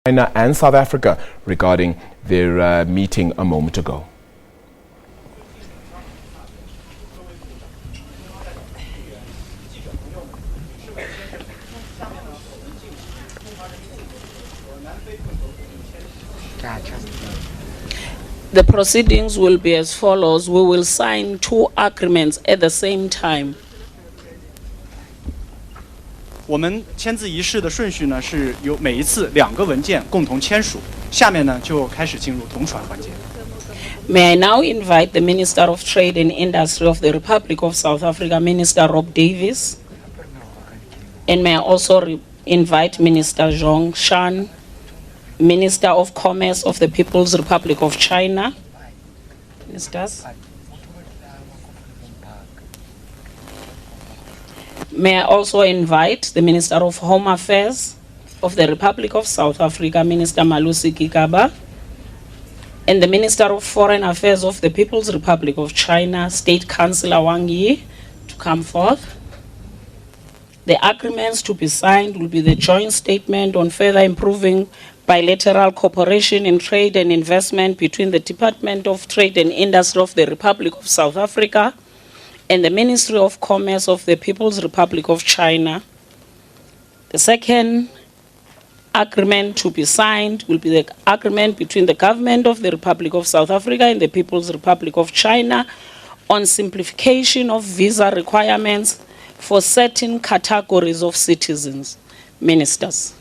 China and South Africa regarding their meeting a moment ago. The proceedings will be as follows. We will sign 2 agreements at the same time. 我们签字仪式的顺序呢，是由每一次2个文件共同签署。下面呢，就开始进入同传环节。May I now invite the Minister of Trade and Industry of the Republic of South Africa, Minister Rob Davies, and may I also invite Minister Zhong Shan, Minister of Commerce of the People's Republic of China. Ministers. May I also invite the Minister of Home Affairs of the Republic of South Africa, Minister Malusi Gigaba, and the Minister of Foreign Affairs of the People's Republic of China, State Councillor Wang Yi, to come forth. The agreements to be signed will be the joint statement on further improving bilateral cooperation in trade and investment between the Department of Trade and Industry of the Republic of South Africa and the Ministry of Commerce of the People's Republic of China. The second agreement to be signed will be the agreement between the government of the Republic of South Africa and the People's Republic of China on simplification of visa requirements for certain categories of citizens. Ministers.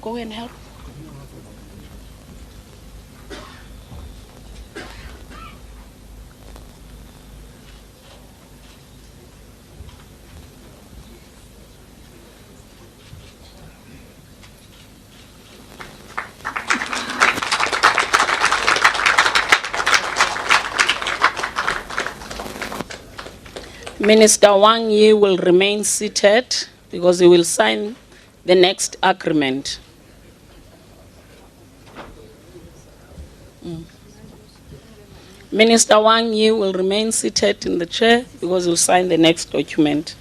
Go and help. Minister Wang Yi will remain seated because he will sign the next agreement. Minister Wang Yi will remain seated in the chair because he will sign the next document.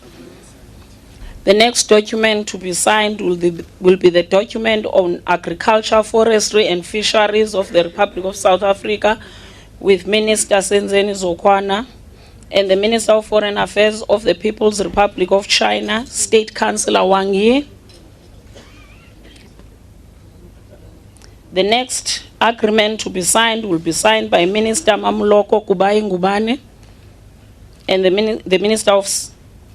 The next document to be signed will be the document on agriculture, forestry and fisheries of the Republic of South Africa with Minister Senzeni Zokwana and the Minister of Foreign Affairs of the People's Republic of China, State Councillor Wang Yi. The next agreement to be signed will be signed by Minister Mamloko Kubai Ngubane and the Minister of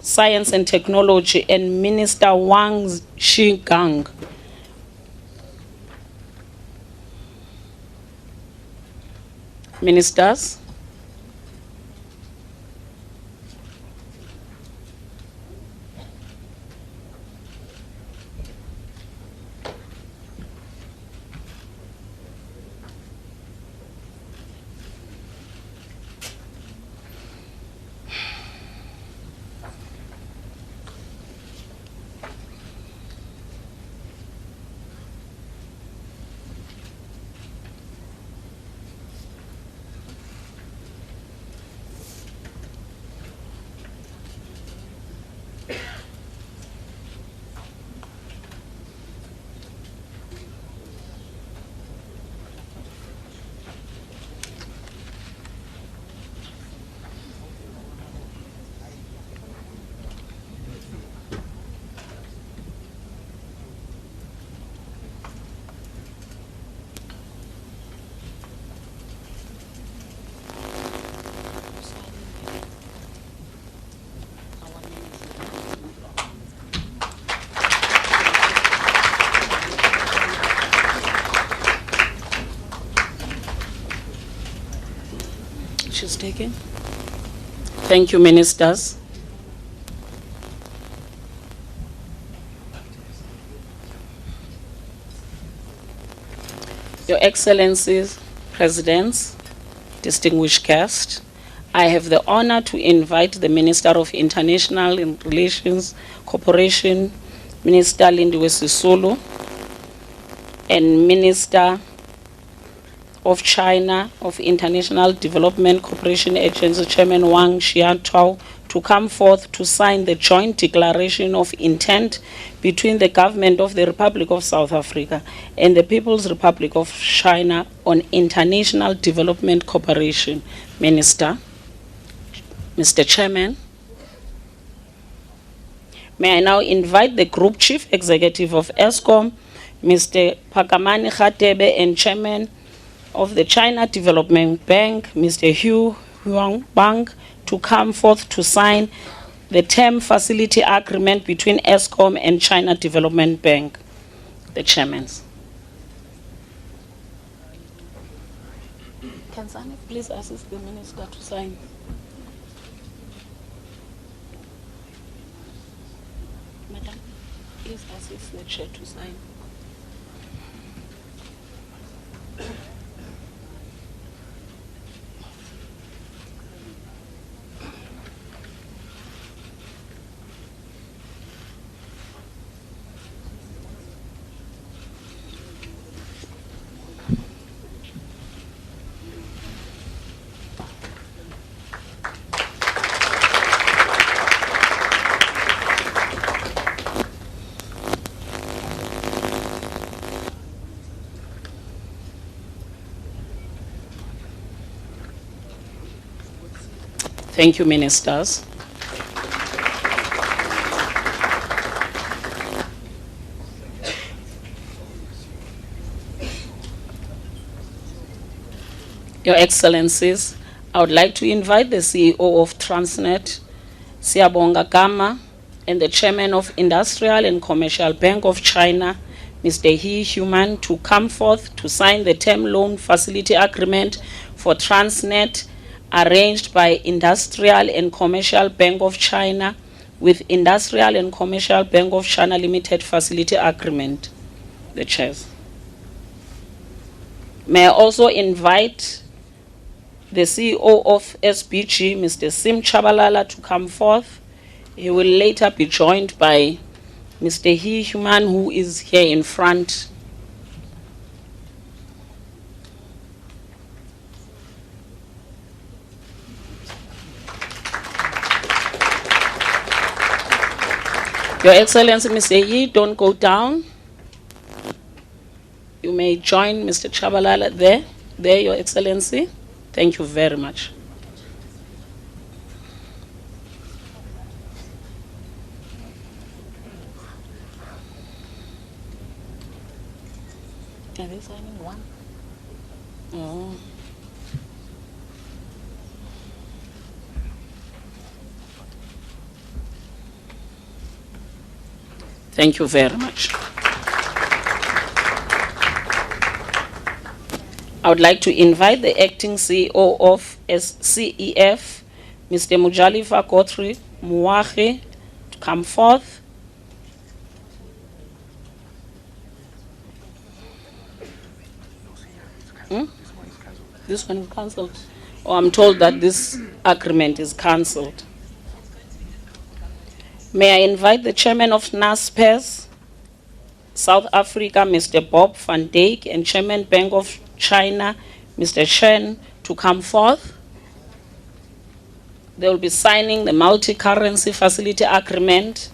Science and Technology and Minister Wang Shigang. Ministers. She's taken. Thank you, ministers. Your Excellencies, Presidents, distinguished guests, I have the honor to invite the Minister of International Relations, Cooperation, Minister Lindiwe Sisulu, and Minister of China of International Development Cooperation Agency Chairman Wang Xiaotao to come forth to sign the joint declaration of intent between the government of the Republic of South Africa and the People's Republic of China on international development cooperation. Minister. Mr. Chairman. May I now invite the Group Chief Executive of ESCOM, Mr. Phakamani Khatebe, and Chairman of the China Development Bank, Mr. Hu Huangbang, to come forth to sign the term facility agreement between ESCOM and China Development Bank. The chairmans. Can someone please assist the minister to sign? Madam, please assist the chair to sign. Thank you, ministers. Your Excellencies, I would like to invite the CEO of Transnet, Siyabonga Gama, and the Chairman of Industrial and Commercial Bank of China, Mr. He Human, to come forth to sign the term loan facility agreement for Transnet arranged by Industrial and Commercial Bank of China with Industrial and Commercial Bank of China Limited Facility Agreement. The chairs. May I also invite the CEO of SBG, Mr. Sim Chabalala, to come forth. He will later be joined by Mr. He Human, who is here in front. Your Excellency, Mr. Yi, don't go down. You may join Mr. Chabalala there. There, Your Excellency. Thank you very much. Are they signing one? Oh. Thank you very much. I would like to invite the acting CEO of CEF, Mr. Mujalifa Kotri Muwache, to come forth. This one is cancelled. Oh, I'm told that this agreement is cancelled. May I invite the Chairman of NASPERS, South Africa, Mr. Bob van Dijk, and Chairman Bank of China, Mr. Chen, to come forth. They will be signing the multi-currency facility agreement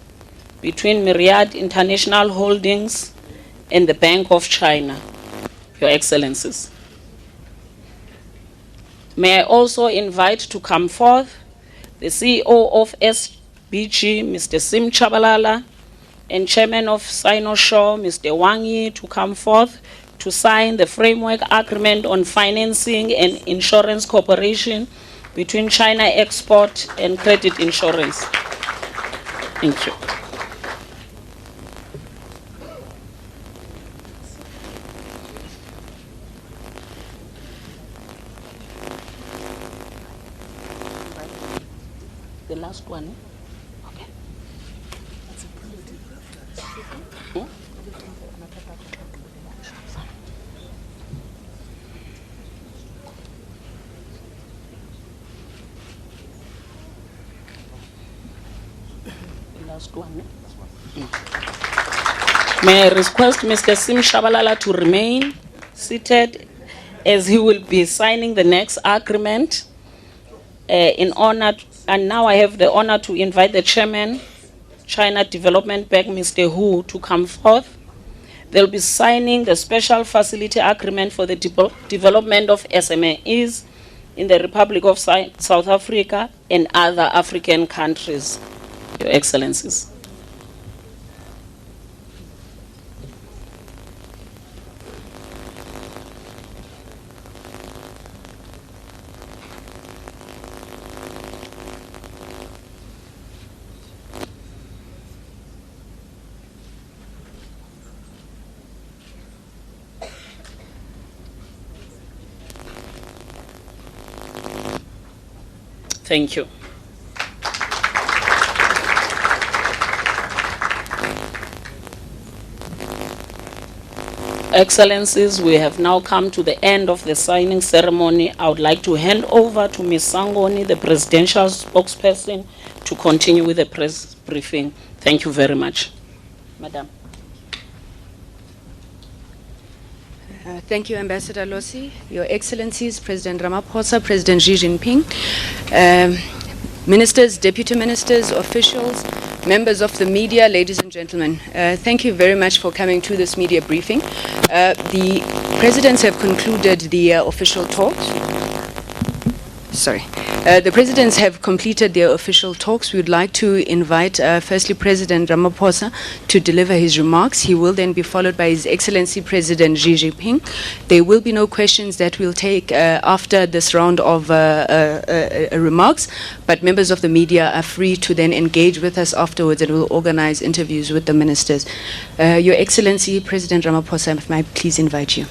between Myriad International Holdings and the Bank of China, Your Excellencies. May I also invite to come forth the CEO of SBG, Mr. Sim Chabalala, and Chairman of Sinosure, Mr. Wang Yi, to come forth to sign the framework agreement on financing and insurance cooperation between China Export and Credit Insurance. Thank you. The last one. Okay. The last one. May I request Mr. Sim Shabalala to remain seated as he will be signing the next agreement in honor, and now I have the honor to invite the chairman, China Development Bank, Mr. Hu, to come forth. They'll be signing the special facility agreement for the development of SMEs in the Republic of South Africa and other African countries, Your Excellencies. Thank you. Excellencies, we have now come to the end of the signing ceremony. I would like to hand over to Ms. Sangoni, the presidential spokesperson, to continue with the press briefing. Thank you very much. Madam. Thank you, Ambassador Losi, Your Excellencies, President Ramaphosa, President Xi Jinping, ministers, deputy ministers, officials, members of the media, ladies and gentlemen. Thank you very much for coming to this media briefing. The presidents have concluded the official talks. The presidents have completed their official talks. We would like to invite, firstly, President Ramaphosa to deliver his remarks. He will then be followed by His Excellency President Xi Jinping. There will be no questions that we'll take after this round of remarks, but members of the media are free to then engage with us afterwards, and we'll organize interviews with the ministers. Your Excellency, President Ramaphosa, may I please invite you.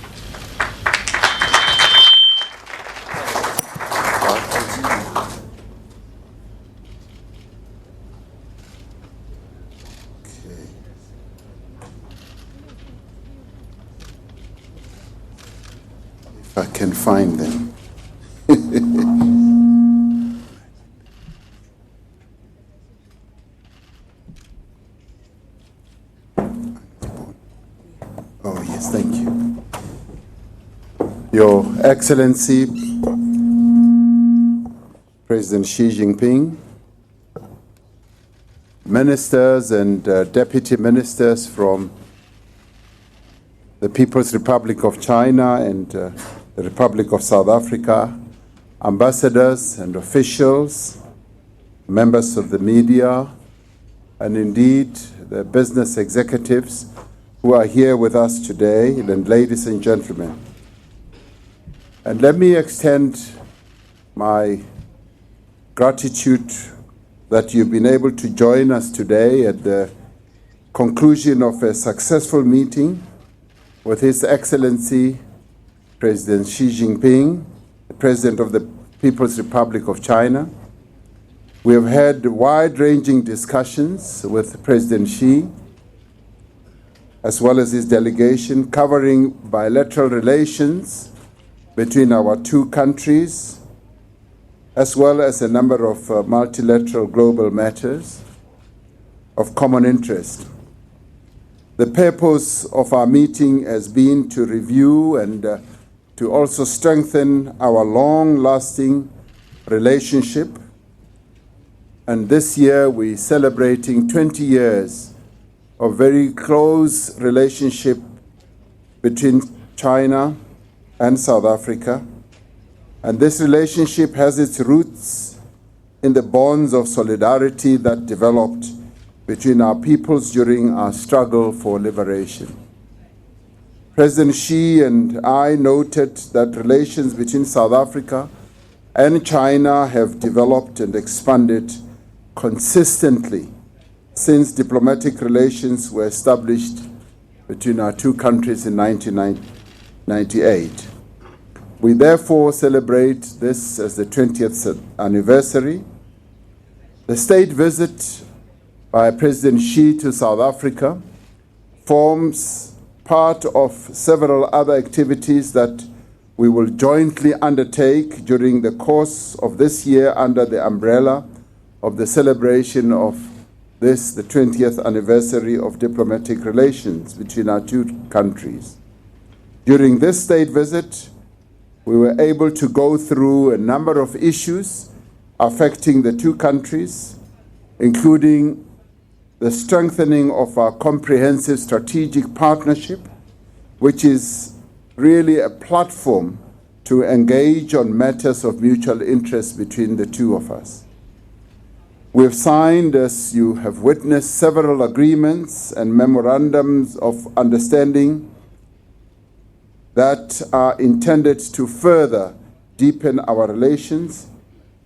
I can find them. Oh, yes, thank you. Your Excellency, President Xi Jinping, ministers and deputy ministers from the People's Republic of China and the Republic of South Africa, ambassadors and officials, members of the media, and indeed the business executives who are here with us today, and ladies and gentlemen. And let me extend my gratitude that you've been able to join us today at the conclusion of a successful meeting with His Excellency President Xi Jinping, the President of the People's Republic of China. We have had wide-ranging discussions with President Xi, as well as his delegation, covering bilateral relations between our two countries, as well as a number of multilateral global matters of common interest. The purpose of our meeting has been to review and to also strengthen our long-lasting relationship. And this year we're celebrating 20 years of very close relationship between China and South Africa. And this relationship has its roots in the bonds of solidarity that developed between our peoples during our struggle for liberation. President Xi and I noted that relations between South Africa and China have developed and expanded consistently since diplomatic relations were established between our two countries in 1998. We therefore celebrate this as the 20th anniversary. The state visit by President Xi to South Africa forms part of several other activities that we will jointly undertake during the course of this year under the umbrella of the celebration of this, the 20th anniversary of diplomatic relations between our two countries. During this state visit, we were able to go through a number of issues affecting the two countries, including the strengthening of our comprehensive strategic partnership, which is really a platform to engage on matters of mutual interest between the two of us. We have signed, as you have witnessed, several agreements and memorandums of understanding that are intended to further deepen our relations,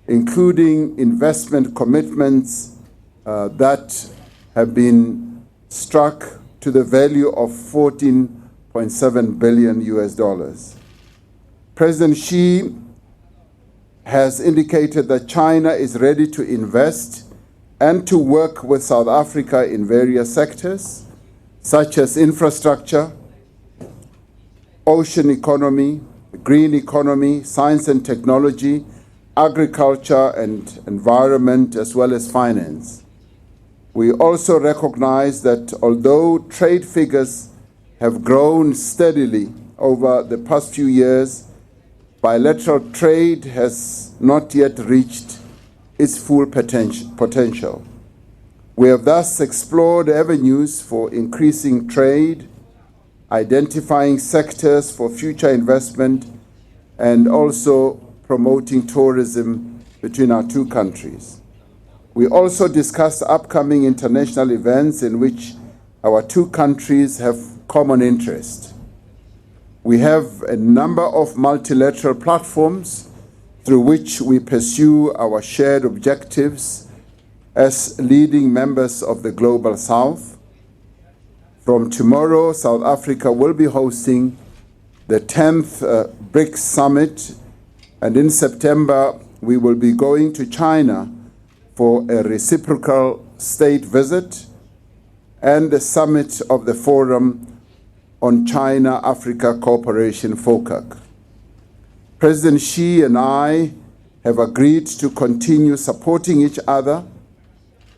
including investment commitments that have been struck to the value of $14.7 billion US. President Xi has indicated that China is ready to invest and to work with South Africa in various sectors, such as infrastructure, ocean economy, green economy, science and technology, agriculture and environment, as well as finance. We also recognize that although trade figures have grown steadily over the past few years, bilateral trade has not yet reached its full potential. We have thus explored avenues for increasing trade, identifying sectors for future investment, and also promoting tourism between our two countries. We also discussed upcoming international events in which our two countries have common interest. We have a number of multilateral platforms through which we pursue our shared objectives as leading members of the Global South. From tomorrow, South Africa will be hosting the 10th BRICS Summit, and in September, we will be going to China for a reciprocal state visit and the summit of the Forum on China-Africa Cooperation, FOCAC. President Xi and I have agreed to continue supporting each other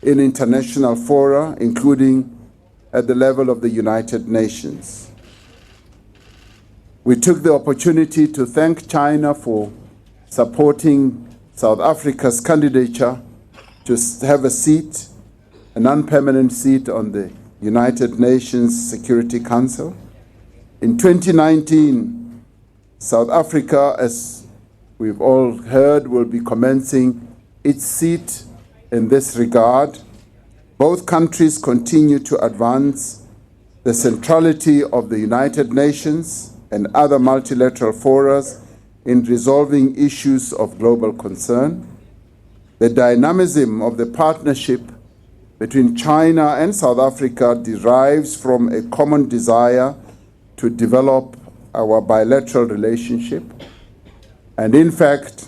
in international fora, including at the level of the United Nations. We took the opportunity to thank China for supporting South Africa's candidature to have a seat, a non-permanent seat on the United Nations Security Council. In 2019, South Africa, as we've all heard, will be commencing its seat in this regard. Both countries continue to advance the centrality of the United Nations and other multilateral forums in resolving issues of global concern. The dynamism of the partnership between China and South Africa derives from a common desire to develop our bilateral relationship. And in fact,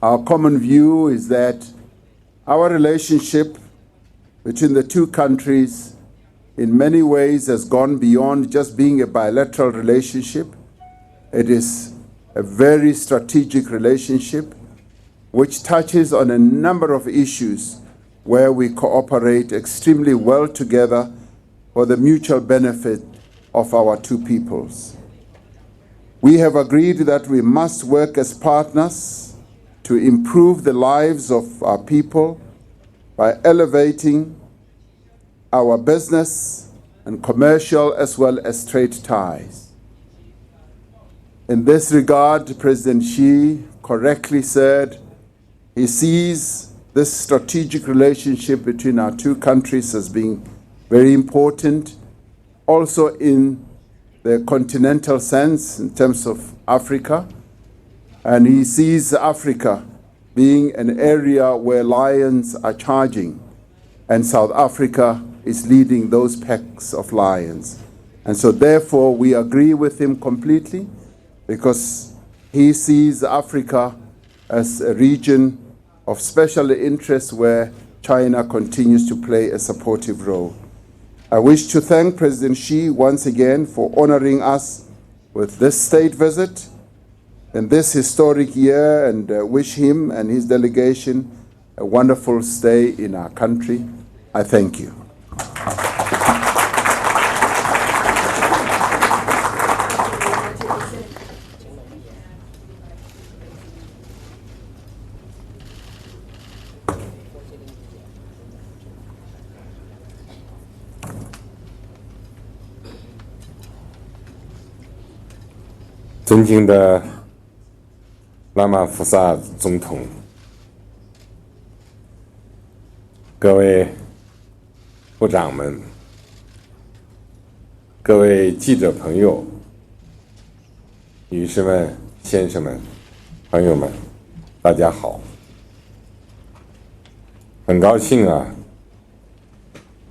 our common view is that our relationship between the two countries in many ways has gone beyond just being a bilateral relationship. It is a very strategic relationship which touches on a number of issues where we cooperate extremely well together for the mutual benefit of our two peoples. We have agreed that we must work as partners to improve the lives of our people by elevating our business and commercial as well as trade ties. In this regard, President Xi correctly said he sees this strategic relationship between our two countries as being very important, also in the continental sense in terms of Africa. And he sees Africa being an area where lions are charging, and South Africa is leading those packs of lions. And so therefore we agree with him completely, because he sees Africa as a region of special interest where China continues to play a supportive role. I wish to thank President Xi once again for honoring us with this state visit in this historic year, and wish him and his delegation a wonderful stay in our country. I thank you. 尊敬的拉玛福萨总统，各位部长们，各位记者朋友，女士们、先生们、朋友们，大家好！很高兴啊，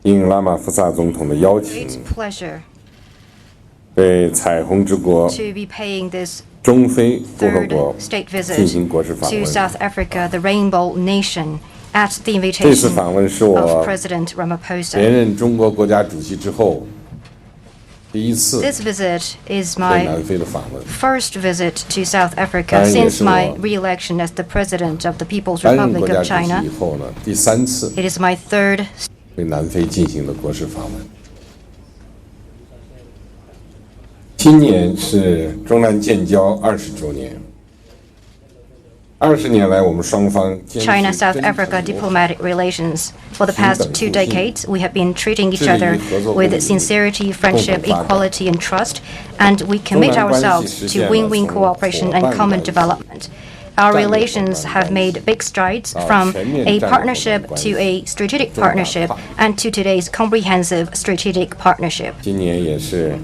应拉玛福萨总统的邀请，对彩虹之国中非共和国进行国事访问。这次访问是我连任中国国家主席之后第一次对南非的访问。First visit to South Africa since my re-election as the President of the People's Republic of China. 以后呢，第三次 It is my third 对南非进行的国事访问。今年是中南建交20周年。20年来，我们双方 China-South Africa diplomatic relations. For the past 2 decades, we have been treating each other with sincerity, friendship, equality, and trust, and we commit ourselves to win-win cooperation and common development. Our relations have made big strides from a partnership to a strategic partnership and to today's comprehensive strategic partnership. 今年也是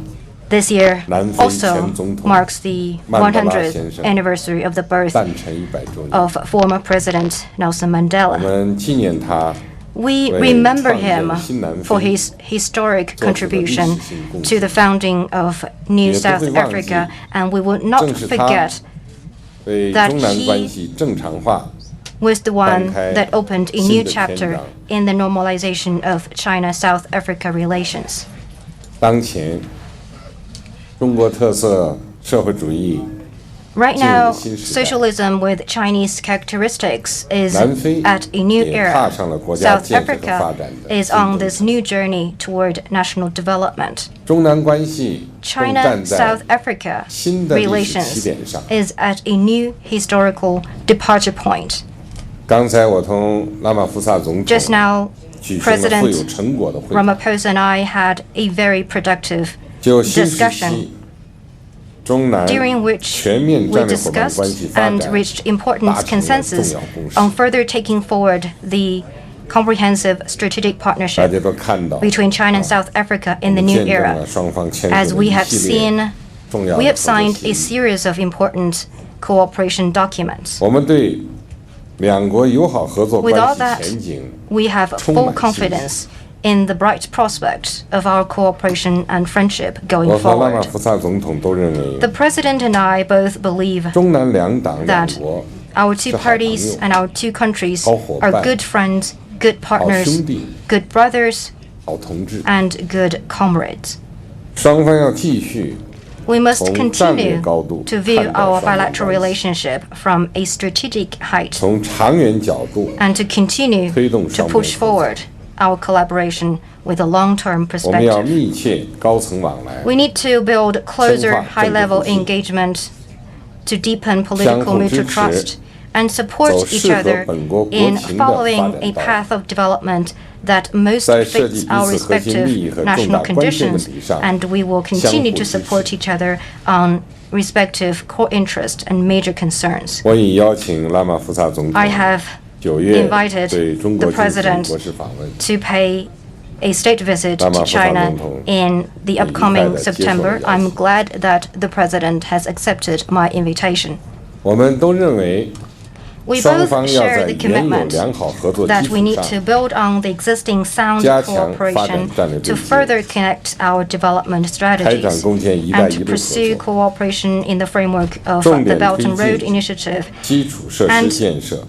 This year also marks the 100th anniversary of the birth of former President Nelson Mandela. We remember him for his historic contribution to the founding of New South Africa, and we will not forget that he was the one that opened a new chapter in the normalization of China-South Africa relations. 当前 中国特色社会主义 Right now, socialism with Chinese characteristics is at a new era. South Africa is on this new journey toward national development. China-South Africa relations is at a new historical departure point. Just now, President Ramaphosa and I had a very productive discussion, during which we discussed and reached important consensus on further taking forward the comprehensive strategic partnership between China and South Africa in the new era. As we have seen, we have signed a series of important cooperation documents. With all that, we have full confidence in the bright prospect of our cooperation and friendship going forward. The President and I both believe that our two parties and our two countries are good friends, good partners, good brothers, and good comrades. We must continue to view our bilateral relationship from a strategic height and to continue to push forward our collaboration with a long-term perspective. We need to build closer high-level engagement to deepen political mutual trust and support each other in following a path of development that most fits our respective national conditions, and we will continue to support each other on respective core interests and major concerns. I have invited the President to pay a state visit to China in the upcoming September. I'm glad that the President has accepted my invitation. We both share the commitment that we need to build on the existing sound cooperation to further connect our development strategies and to pursue cooperation in the framework of the Belt and Road Initiative and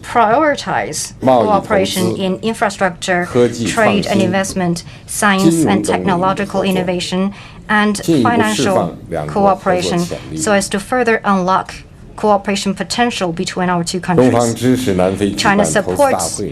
prioritize cooperation in infrastructure, trade and investment, science and technological innovation, and financial cooperation so as to further unlock cooperation potential between our two countries. China supports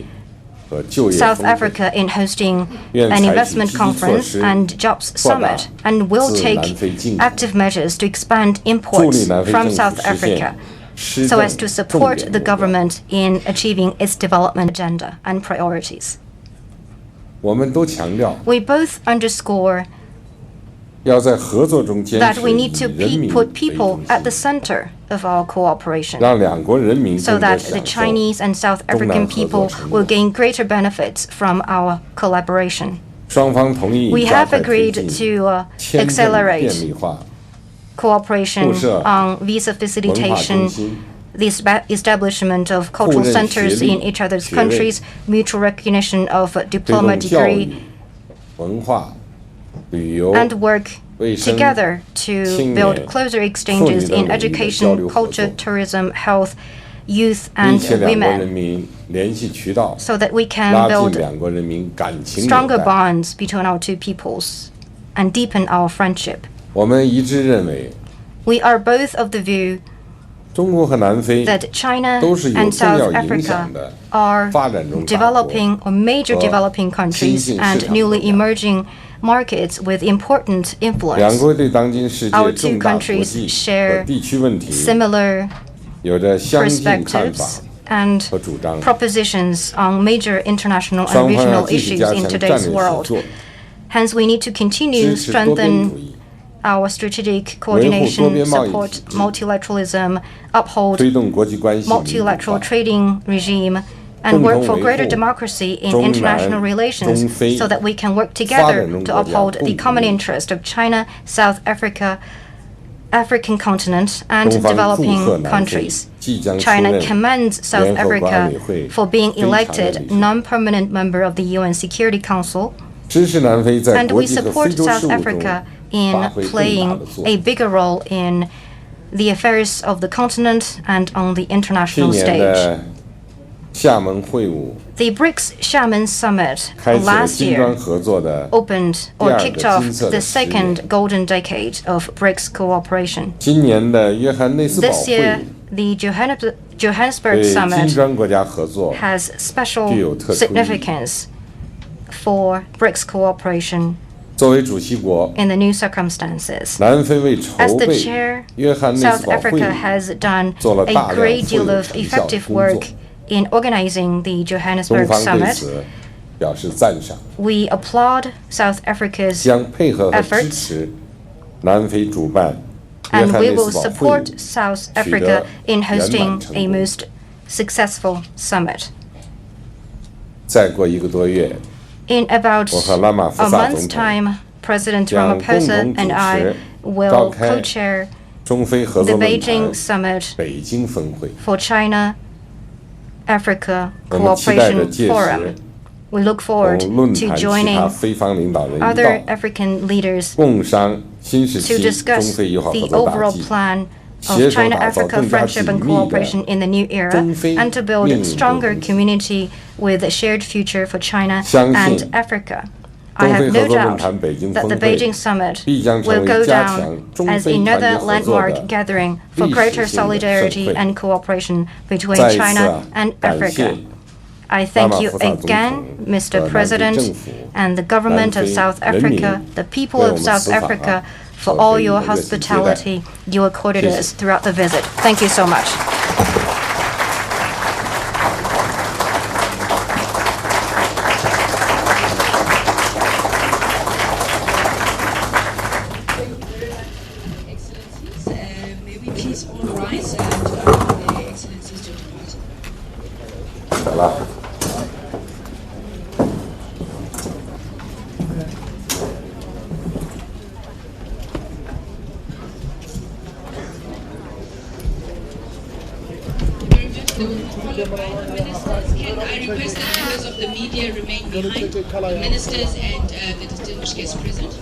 South Africa in hosting an investment conference and jobs summit and will take active measures to expand imports from South Africa so as to support the government in achieving its development agenda and priorities. We both underscore that we need to put people at the center of our cooperation so that the Chinese and South African people will gain greater benefits from our collaboration. We have agreed to accelerate cooperation on visa facilitation, the establishment of cultural centers in each other's countries, mutual recognition of diploma degree, and work together to build closer exchanges in education, culture, tourism, health, youth, and women, so that we can build stronger bonds between our two peoples and deepen our friendship. We are both of the view that China and South Africa are developing or major developing countries and newly emerging markets with important influence. Our two countries share similar perspectives and propositions on major international and regional issues in today's world. Hence, we need to continue to strengthen our strategic coordination, support multilateralism, uphold multilateral trading regime, and work for greater democracy in international relations so that we can work together to uphold the common interest of China, South Africa, African continent, and developing countries. China commends South Africa for being elected non-permanent member of the UN Security Council, and we support South Africa in playing a bigger role in the affairs of the continent and on the international stage. The BRICS Xiamen Summit last year opened or kicked off the second golden decade of BRICS cooperation. This year, the Johannesburg Summit has special significance for BRICS cooperation in the new circumstances. As the chair, South Africa has done a great deal of effective work in organizing the Johannesburg Summit. We applaud South Africa's efforts, and we will support South Africa in hosting a most successful summit. In about a month's time, President Ramaphosa and I will co-chair the Beijing Summit for China Africa Cooperation Forum. We look forward to joining other African leaders to discuss the overall plan of China-Africa friendship and cooperation in the new era, and to build a stronger community with a shared future for China and Africa. I have no doubt that the Beijing Summit will go down as another landmark gathering for greater solidarity and cooperation between China and Africa. I thank you again, Mr. President, and the government of South Africa, the people of South Africa, for all your hospitality you accorded us throughout the visit. Thank you so much. May we please all rise and allow the excellencies to depart. Ministers, can I request that members of the media remain behind the ministers and the distinguished guests present?